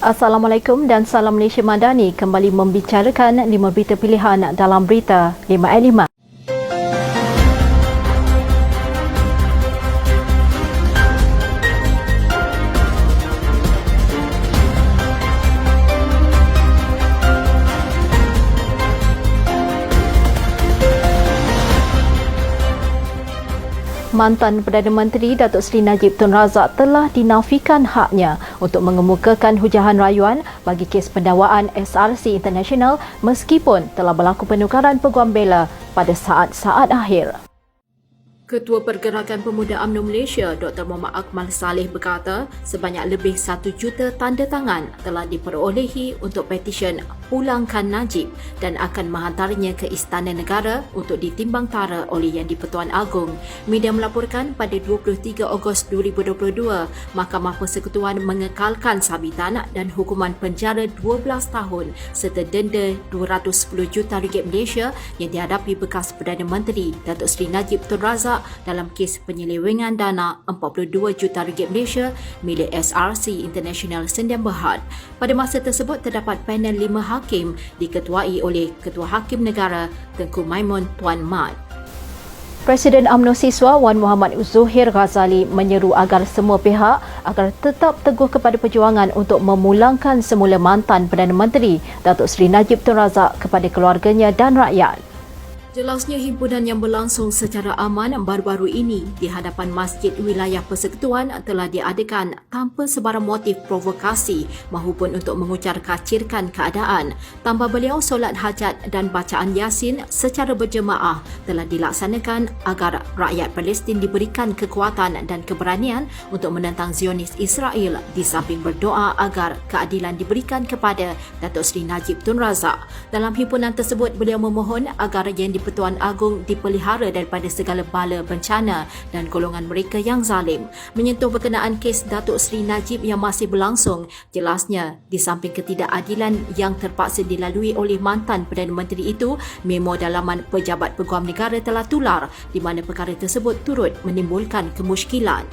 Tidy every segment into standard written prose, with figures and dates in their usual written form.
Assalamualaikum dan salam Malaysia Madani kembali membicarakan 5 berita pilihan dalam berita 5 at 5. Mantan Perdana Menteri Datuk Seri Najib Tun Razak telah dinafikan haknya untuk mengemukakan hujahan rayuan bagi kes pendakwaan SRC International meskipun telah berlaku penukaran peguam bela pada saat-saat akhir. Ketua Pergerakan Pemuda UMNO Malaysia Dr. Muhammad Akmal Saleh berkata sebanyak lebih 1 juta tanda tangan telah diperolehi untuk petisyen pulangkan Najib dan akan menghantarnya ke Istana Negara untuk ditimbang tara oleh Yang di-Pertuan Agong. Media melaporkan pada 23 Ogos 2022, Mahkamah Persekutuan mengekalkan sabitan dan hukuman penjara 12 tahun serta denda RM210 juta Malaysia yang dihadapi bekas Perdana Menteri Datuk Seri Najib Tun Razak dalam kes penyelewengan dana RM42 juta Malaysia milik SRC International Sdn Bhd. Pada masa tersebut terdapat panel 5 hakim diketuai oleh Ketua Hakim Negara Tengku Maimun Tuan Mat. Presiden UMNO Siswa Wan Muhammad Zuhir Ghazali menyeru agar semua pihak agar tetap teguh kepada perjuangan untuk memulangkan semula mantan Perdana Menteri Datuk Seri Najib Tun Razak kepada keluarganya dan rakyat. Jelasnya himpunan yang berlangsung secara aman baru-baru ini di hadapan Masjid Wilayah Persekutuan telah diadakan tanpa sebarang motif provokasi maupun untuk mengucar-kacirkan keadaan. Tambah beliau, solat hajat dan bacaan Yasin secara berjemaah telah dilaksanakan agar rakyat Palestin diberikan kekuatan dan keberanian untuk menentang Zionis Israel di samping berdoa agar keadilan diberikan kepada Datuk Seri Najib Tun Razak. Dalam himpunan tersebut, beliau memohon agar Yang di-Pertuan Agong dipelihara daripada segala bala bencana dan golongan mereka yang zalim. Menyentuh berkenaan kes Datuk Seri Najib yang masih berlangsung, jelasnya di samping ketidakadilan yang terpaksa dilalui oleh mantan Perdana Menteri itu, memo dalaman pejabat peguam negara telah tular di mana perkara tersebut turut menimbulkan kemusykilan.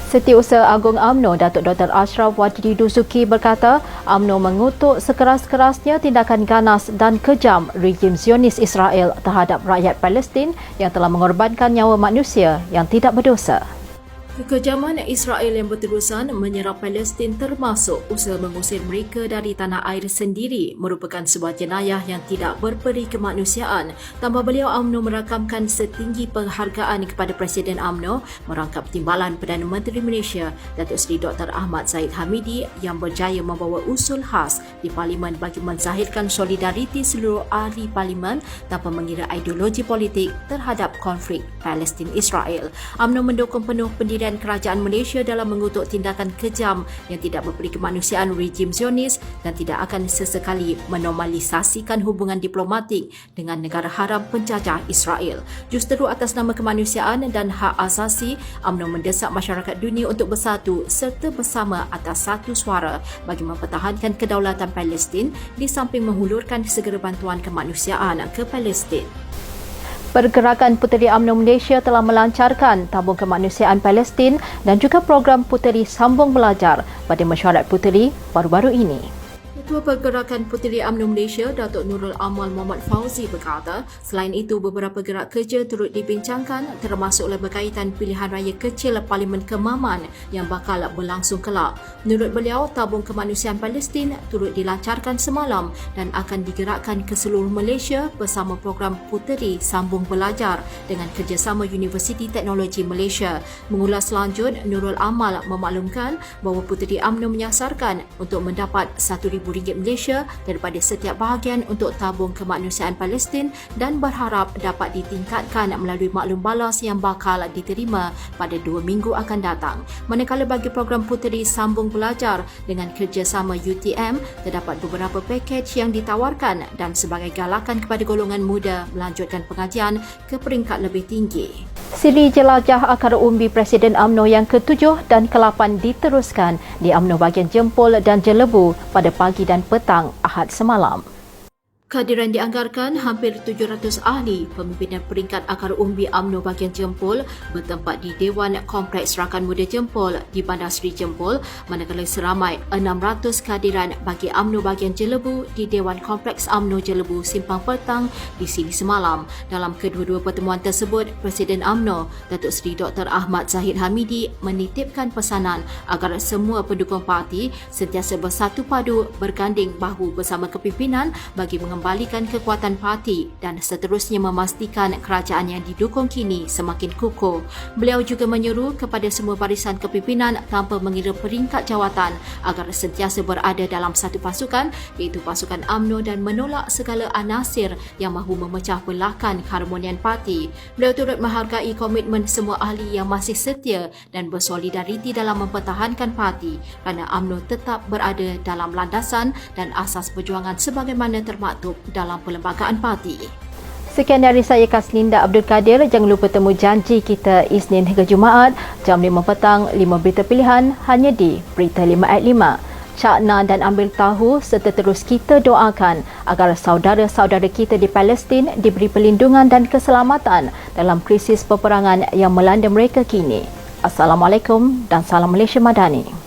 Setiausaha Agung UMNO Datuk Dr. Ashraf Wajdi Dusuki berkata UMNO mengutuk sekeras-kerasnya tindakan ganas dan kejam rejim Zionis Israel terhadap rakyat Palestin yang telah mengorbankan nyawa manusia yang tidak berdosa. Kekejaman Israel yang berterusan menyerang Palestin termasuk usaha mengusir mereka dari tanah air sendiri merupakan sebuah jenayah yang tidak berperi kemanusiaan. Tambah beliau, UMNO merakamkan setinggi penghargaan kepada Presiden UMNO merangkap timbalan Perdana Menteri Malaysia Datuk Seri Dr. Ahmad Zahid Hamidi yang berjaya membawa usul khas di Parlimen bagi menzahirkan solidariti seluruh ahli Parlimen tanpa mengira ideologi politik terhadap konflik Palestin-Israel. UMNO mendukung penuh pendirian Kerajaan Malaysia dalam mengutuk tindakan kejam yang tidak berperi kemanusiaan rejim Zionis dan tidak akan sesekali menormalisasikan hubungan diplomatik dengan negara haram penjajah Israel. Justeru atas nama kemanusiaan dan hak asasi, UMNO mendesak masyarakat dunia untuk bersatu serta bersama atas satu suara bagi mempertahankan kedaulatan Palestin di samping menghulurkan segera bantuan kemanusiaan ke Palestin. Pergerakan Puteri UMNO Malaysia telah melancarkan tabung kemanusiaan Palestin dan juga program Puteri Sambung Belajar pada mesyuarat Puteri baru-baru ini. Ketua Pergerakan Puteri UMNO Malaysia Datuk Nurul Amal Muhammad Fauzi berkata, selain itu beberapa gerak kerja turut dibincangkan termasuklah berkaitan pilihan raya kecil Parlimen Kemaman yang bakal berlangsung kelak. Menurut beliau, tabung kemanusiaan Palestin turut dilancarkan semalam dan akan digerakkan ke seluruh Malaysia bersama program Puteri Sambung Belajar dengan kerjasama Universiti Teknologi Malaysia. Mengulas lanjut, Nurul Amal memaklumkan bahawa Puteri UMNO menyasarkan untuk mendapat RM1,000 Malaysia daripada setiap bahagian untuk tabung kemanusiaan Palestin dan berharap dapat ditingkatkan melalui maklum balas yang bakal diterima pada 2 minggu akan datang. Manakala bagi program Puteri Sambung Belajar dengan kerjasama UTM, terdapat beberapa pakej yang ditawarkan dan sebagai galakan kepada golongan muda melanjutkan pengajian ke peringkat lebih tinggi. Siri jelajah akar umbi Presiden UMNO yang ke-7 dan ke-8 diteruskan di UMNO bahagian Jempol dan Jelebu pada pagi dan petang Ahad semalam. Kehadiran dianggarkan hampir 700 ahli pemimpinan peringkat akar umbi UMNO bahagian Jempol bertempat di Dewan Kompleks Rakan Muda Jempol di Bandar Seri Jempol, manakala seramai 600 kehadiran bagi UMNO bahagian Jelebu di Dewan Kompleks UMNO Jelebu Simpang Petang di sini semalam. Dalam kedua-dua pertemuan tersebut, Presiden UMNO Datuk Seri Dr. Ahmad Zahid Hamidi menitipkan pesanan agar semua pendukung parti sentiasa bersatu padu berganding bahu bersama kepimpinan bagi mengembalikan kekuatan parti dan seterusnya memastikan kerajaan yang didukung kini semakin kukuh. Beliau juga menyuruh kepada semua barisan kepimpinan tanpa mengira peringkat jawatan agar sentiasa berada dalam satu pasukan, iaitu pasukan UMNO, dan menolak segala anasir yang mahu memecah belahkan keharmonian parti. Beliau turut menghargai komitmen semua ahli yang masih setia dan bersolidariti dalam mempertahankan parti kerana UMNO tetap berada dalam landasan dan asas perjuangan sebagaimana termaktub dalam perlembagaan parti. Sekian dari saya, Kaslinda Abdul Kadir. Jangan lupa temu janji kita Isnin hingga Jumaat jam 5 petang, 5 berita pilihan hanya di Berita 5@5. Cakna dan ambil tahu serta terus kita doakan agar saudara-saudara kita di Palestin diberi perlindungan dan keselamatan dalam krisis peperangan yang melanda mereka kini. Assalamualaikum dan salam Malaysia Madani.